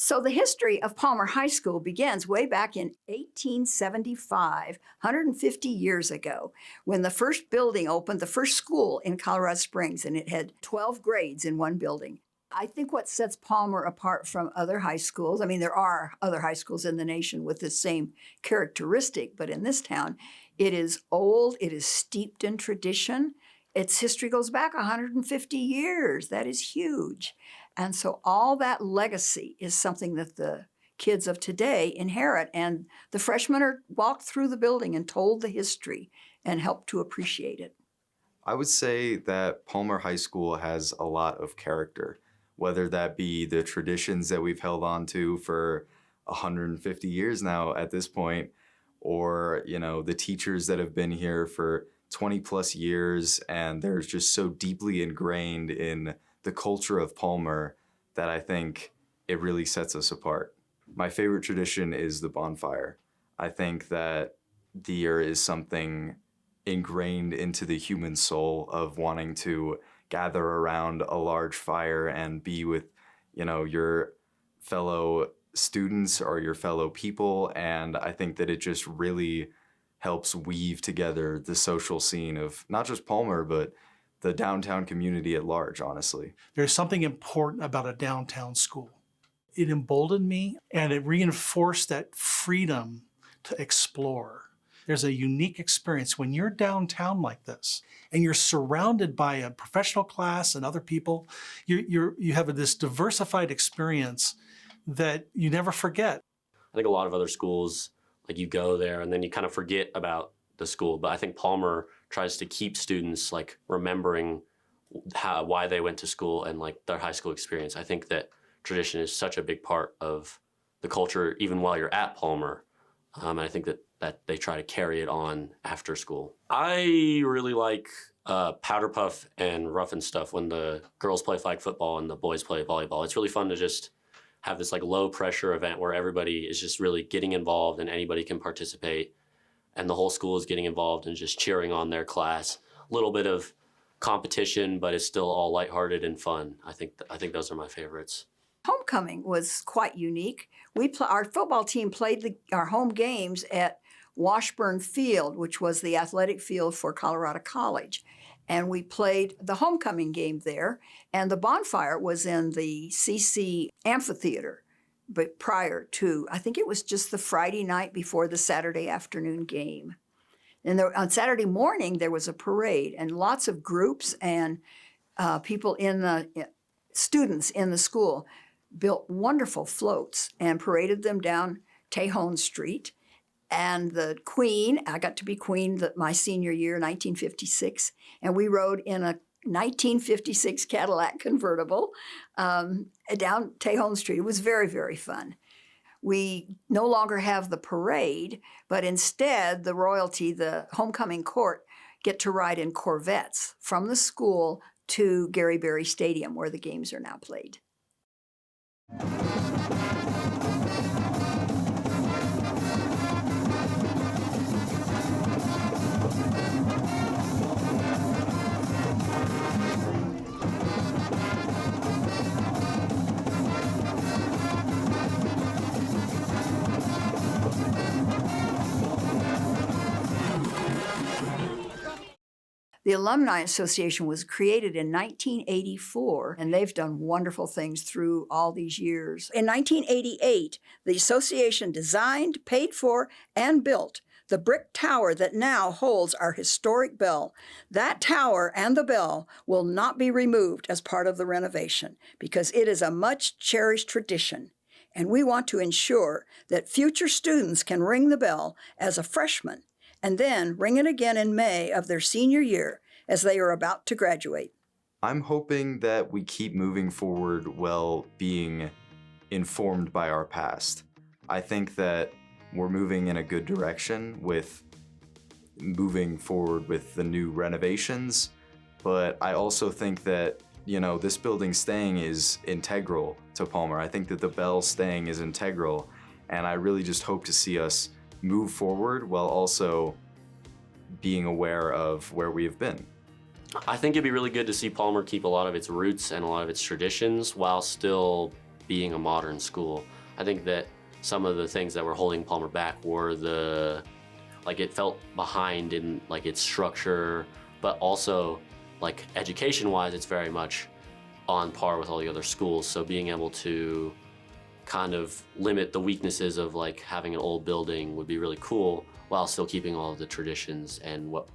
So the history of Palmer High School begins way back in 1875, 150 years ago, when the first building opened, the first school in Colorado Springs, and it had 12 grades in one building. I think what sets Palmer apart from other high schools, I mean, there are other high schools in the nation with the same characteristic, but in this town, it is old, it is steeped in tradition. Its history goes back 150 years. That is huge. And so all that legacy is something that the kids of today inherit. And the freshmen are walked through the building and told the history and helped to appreciate it. I would say that Palmer High School has a lot of character, whether that be the traditions that we've held on to for 150 years now at this point, or, the teachers that have been here for 20 plus years, and they're just so deeply ingrained in the culture of Palmer that I think it really sets us apart. My favorite tradition is the bonfire. I think that the year is something ingrained into the human soul of wanting to gather around a large fire and be with, your fellow students or your fellow people. And I think that it just really helps weave together the social scene of not just Palmer, but the downtown community at large, honestly. There's something important about a downtown school. It emboldened me and it reinforced that freedom to explore. There's a unique experience when you're downtown like this and you're surrounded by a professional class and other people. You have this diversified experience that you never forget. I think a lot of other schools, you go there and then you kind of forget about the school. But I think Palmer tries to keep students remembering why they went to school and their high school experience. I think that tradition is such a big part of the culture, even while you're at Palmer. And I think that they try to carry it on after school. I really like powder puff and rough and stuff when the girls play flag football and the boys play volleyball. It's really fun to just have this low pressure event where everybody is just really getting involved and anybody can participate. And the whole school is getting involved and just cheering on their class. A little bit of competition, but it's still all lighthearted and fun. I think those are my favorites. Homecoming was quite unique. Our football team played our home games at Washburn Field, which was the athletic field for Colorado College. And we played the homecoming game there, and the bonfire was in the CC amphitheater. But prior to, I think it was just the Friday night before the Saturday afternoon game. And on Saturday morning, there was a parade, and lots of groups and students in the school built wonderful floats and paraded them down Tejon Street. And the Queen, I got to be Queen my senior year, 1956, and we rode in a 1956 Cadillac convertible down Tejon Street. It was very, very fun. We no longer have the parade, but instead the royalty, the homecoming court, get to ride in Corvettes from the school to Gary Berry Stadium, where the games are now played. The Alumni Association was created in 1984, and they've done wonderful things through all these years. In 1988, the association designed, paid for, and built the brick tower that now holds our historic bell. That tower and the bell will not be removed as part of the renovation because it is a much cherished tradition. And we want to ensure that future students can ring the bell as a freshman and then ring it again in May of their senior year as they are about to graduate. I'm hoping that we keep moving forward while being informed by our past. I think that we're moving in a good direction with moving forward with the new renovations, but I also think that, this building staying is integral to Palmer. I think that the bell staying is integral, and I really just hope to see us move forward while also being aware of where we have been. I think it'd be really good to see Palmer keep a lot of its roots and a lot of its traditions while still being a modern school. I think that some of the things that were holding Palmer back were it felt behind in like its structure, but also like education-wise, it's very much on par with all the other schools. So being able to kind of limit the weaknesses of like having an old building would be really cool, while still keeping all of the traditions and what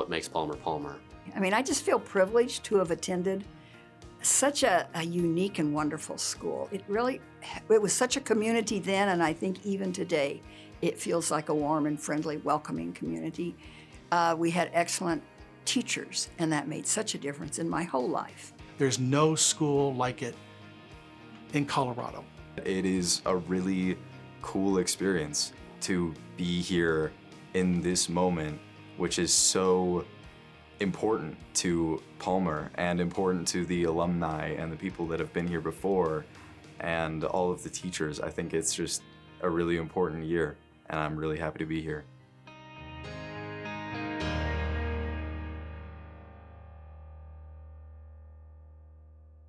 makes Palmer Palmer. I mean, I just feel privileged to have attended such a unique and wonderful school. It was such a community then, and I think even today, it feels like a warm and friendly, welcoming community. We had excellent teachers, and that made such a difference in my whole life. There's no school like it in Colorado. It is a really cool experience to be here in this moment, which is so important to Palmer and important to the alumni and the people that have been here before and all of the teachers. I think it's just a really important year, and I'm really happy to be here.